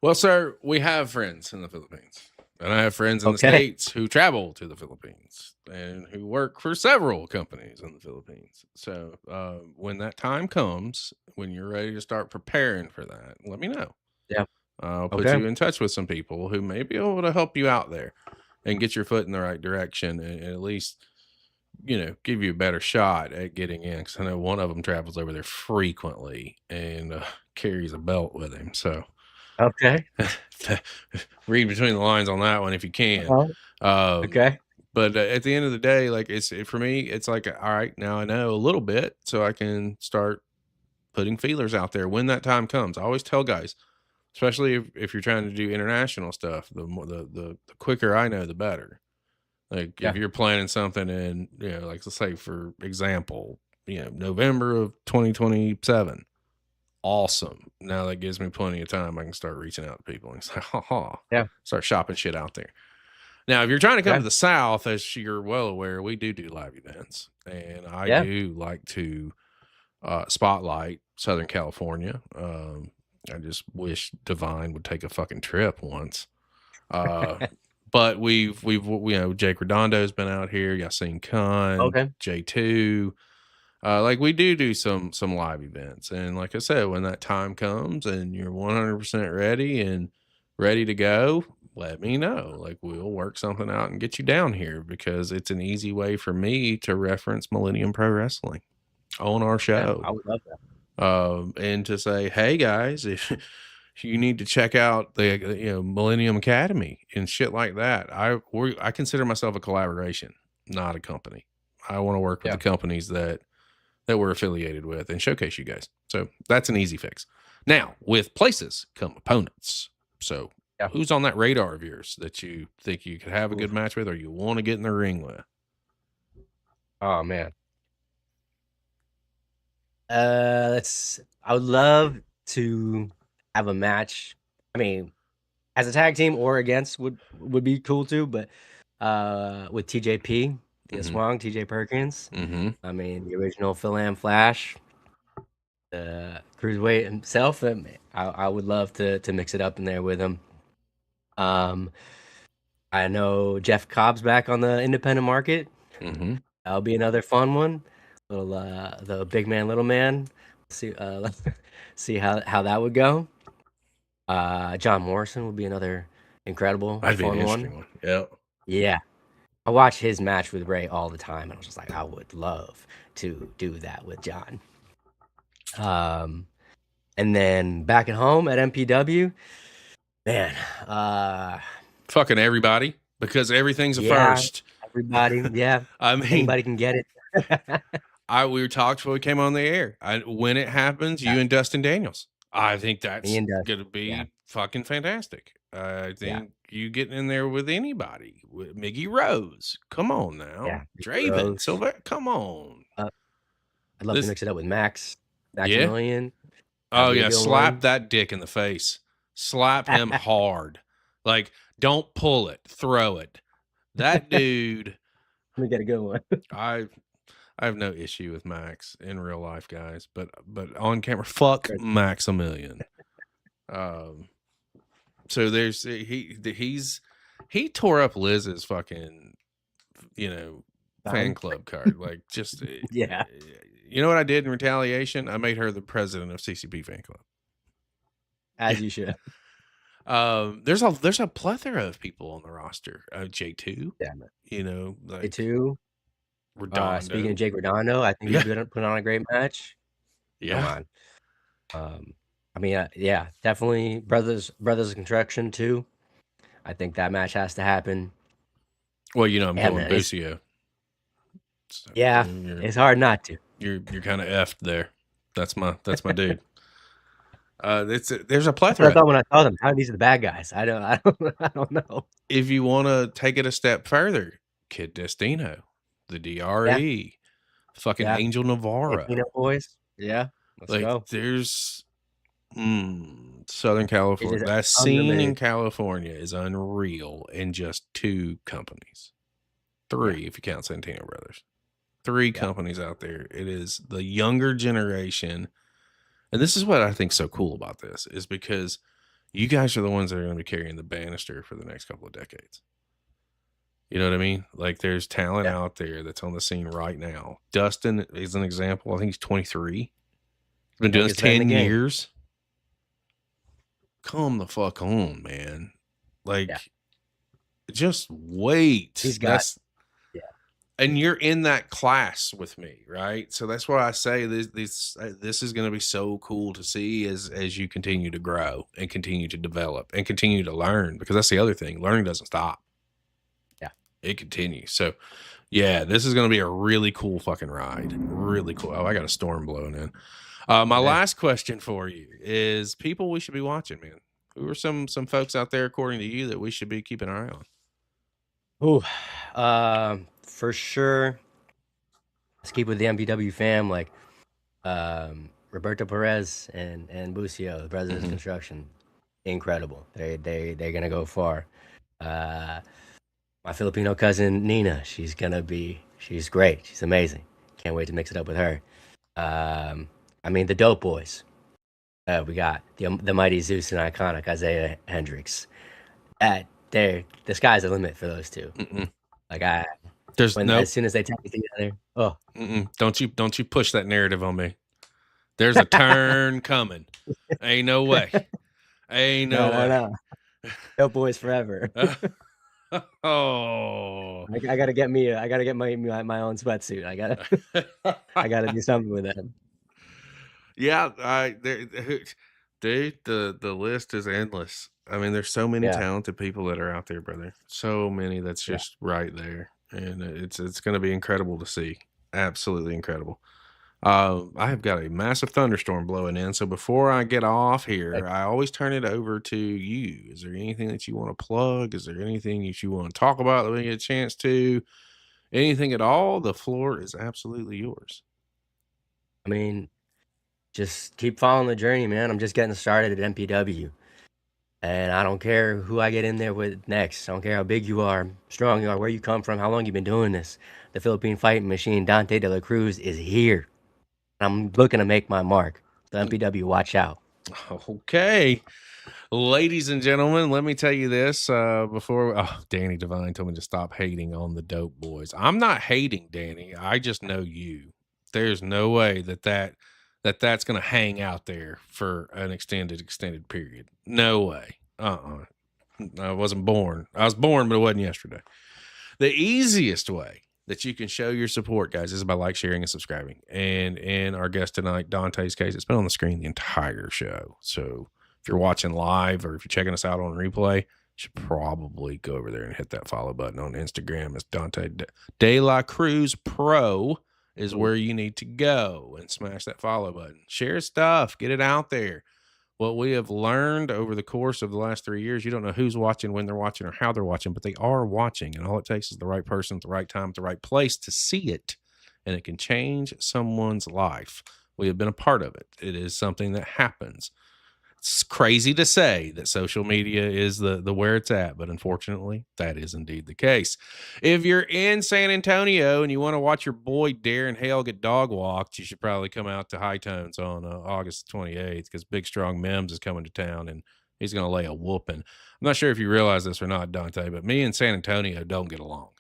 Well, sir, we have friends in the Philippines, and I have friends in the Okay. States who travel to the Philippines and who work for several companies in the Philippines. So when that time comes, when you're ready to start preparing for that, let me know. Yeah. I'll put Okay. you in touch with some people who may be able to help you out there and get your foot in the right direction and at least give you a better shot at getting in. Because I know one of them travels over there frequently and carries a belt with him. So Okay. read between the lines on that one if you can. Oh, okay. But at the end of the day, like for me, it's like, all right, now I know a little bit, so I can start putting feelers out there when that time comes. I always tell guys, especially if you're trying to do international stuff, the more the quicker I know, the better. Like if Yeah. you're planning something in, like let's say for example, November of 2027. Awesome. Now that gives me plenty of time. I can start reaching out to people and say, Yeah. start shopping shit out there. Now, if you're trying to come Okay. to the South, as you're well aware, we do live events, and I Yeah. do like to spotlight Southern California. I just wish Divine would take a fucking trip once. But we've Jake Redondo's been out here. Yassine Khan, Okay. J2. Like we do some live events, and like I said, when that time comes and you're 100% ready and ready to go, let me know. Like we'll work something out and get you down here because it's an easy way for me to reference Millennium Pro Wrestling on our Yeah. show. I would love that. And to say, hey guys, if you need to check out the Millennium Academy and shit like that, I consider myself a collaboration, not a company. I want to work with Yeah. the companies that we're affiliated with and showcase you guys. So that's an easy fix. Now, with places come opponents. So Yeah. who's on that radar of yours that you think you could have a good match with or you want to get in the ring with? Oh man. I would love to have a match. I mean, as a tag team or against would be cool too, but with TJP, the Swang, TJ Perkins. Mm-hmm. I mean, the original Phil Am Flash, Cruiserweight himself. I would love to mix it up in there with him. I know Jeff Cobb's back on the independent market. Mm-hmm. That'll be another fun one. Little the big man, little man. See see how that would go. John Morrison would be another incredible That'd be an fun interesting one. Yeah. Yeah. I watch his match with Ray all the time, and I was just like, I would love to do that with John. And then back at home at MPW, man, fucking everybody, because everything's a yeah, first. everybody, yeah. I mean, anybody can get it. we talked before we came on the air. When it happens, you and Dustin Daniels. I think that's gonna be fucking fantastic. I think you getting in there with anybody, with Miggy Rose. Come on now, Draven Silver. Come on. I'd love to mix it up with Max. Yeah. Million. Oh yeah, slap that dick in the face. Slap him hard. Like, don't pull it, throw it. That dude. Let me get a good one. I have no issue with Max in real life, guys, but on camera, fuck Maximilian. So there's he tore up Liz's fucking fan club card, like just yeah. You know what I did in retaliation? I made her the president of CCP fan club. As you should. There's a plethora of people on the roster. J2, like J2. Speaking of Jake Redondo, I think he's going to put on a great match. Yeah. I mean, yeah, definitely brothers of construction too. I think that match has to happen. Well, I'm going Busio. So yeah, it's hard not to. You're kind of effed there. That's my dude. There's a plethora. I thought when I saw them, how these are the bad guys. I don't know. If you want to take it a step further, Kid Destino, the DRE, fucking Angel Navarro, Destino boys. Yeah, let's go. There's Southern California. That scene in California is unreal in just 2 companies, 3 if you count Santino Brothers. 3 companies out there. It is the younger generation. And this is what I think so cool about this is because you guys are the ones that are going to be carrying the banister for the next couple of decades. You know what I mean? Like there's talent out there that's on the scene right now. Dustin is an example. I think he's 23. He's been doing this 10 years. Come the fuck on, man. Like just wait. and you're in that class with me, right? So that's why I say this is going to be so cool to see as you continue to grow and continue to develop and continue to learn, because that's the other thing. Learning doesn't stop. Yeah. It continues. So yeah, this is going to be a really cool fucking ride. Really cool. Oh, I got a storm blowing in. My last question for you is people we should be watching, man. Who are some folks out there, according to you, that we should be keeping an eye on? For sure. Let's keep with the MPW fam, like Roberto Perez and Bucio, the brothers of construction. Incredible. They're gonna go far. My Filipino cousin Nina, she's great. She's amazing. Can't wait to mix it up with her. I mean, the Dope Boys. We got the mighty Zeus and iconic Isaiah Hendricks. The sky's the limit for those two. Like as soon as they tag together, don't you push that narrative on me. There's a turn coming. Ain't no way. Ain't no way. No. Dope Boys forever. Oh, I gotta get my own sweatsuit. I gotta do something with that. Yeah, dude, the list is endless. I mean, there's so many talented people that are out there, brother. So many that's just right there, and it's going to be incredible to see. Absolutely incredible. I have got a massive thunderstorm blowing in, so before I get off here, I always turn it over to you. Is there anything that you want to plug? Is there anything that you want to talk about that we get a chance to? Anything at all? The floor is absolutely yours. I mean, just keep following the journey, man. I'm just getting started at MPW. And I don't care who I get in there with next. I don't care how big you are, strong you are, where you come from, how long you've been doing this. The Philippine fighting machine, Dante De La Cruz, is here. I'm looking to make my mark. So MPW, watch out. Okay. Ladies and gentlemen, let me tell you this before. Danny Devine told me to stop hating on the Dope Boys. I'm not hating, Danny. I just know you. There's no way that's going to hang out there for an extended period. No way. I wasn't born. I was born, but it wasn't yesterday. The easiest way that you can show your support, guys, is by like, sharing, and subscribing. And in our guest tonight, Dante's case, it's been on the screen the entire show. So if you're watching live or if you're checking us out on replay, you should probably go over there and hit that follow button on Instagram. It's Dante De La Cruz Pro is where you need to go and smash that follow button. Share stuff. Get it out there. What we have learned over the course of the last 3 years, you don't know who's watching, when they're watching, or how they're watching, but they are watching. And all it takes is the right person at the right time, at the right place to see it. And it can change someone's life. We have been a part of it. It is something that happens. It's crazy to say that social media is the where it's at, but unfortunately, that is indeed the case. If you're in San Antonio and you want to watch your boy Darren Hale get dog walked, you should probably come out to High Tones on August 28th, because Big Strong Mims is coming to town and he's going to lay a whooping. I'm not sure if you realize this or not, Dante, but me and San Antonio don't get along.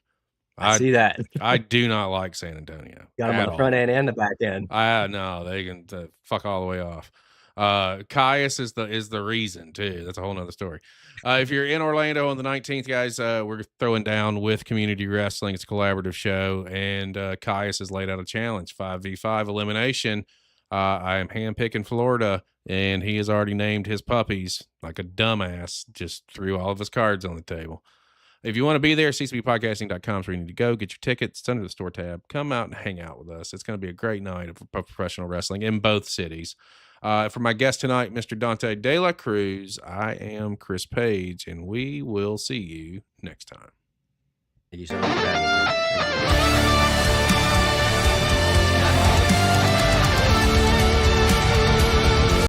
I see that. I do not like San Antonio. Got him on the front end and the back end. No, they can fuck all the way off. Caius is the reason too. That's a whole nother story. If you're in Orlando on the 19th, guys, we're throwing down with Community Wrestling. It's a collaborative show, and Caius has laid out a challenge, 5v5 elimination. I am handpicking Florida, and he has already named his puppies like a dumbass, just threw all of his cards on the table. If you want to be there, ccbpodcasting.com is where you need to go. Get your tickets. It's under the store tab. Come out and hang out with us. It's going to be a great night of professional wrestling in both cities. For my guest tonight, Mr. Dante De La Cruz, I am Chris Page, and we will see you next time. Thank you so much for having me.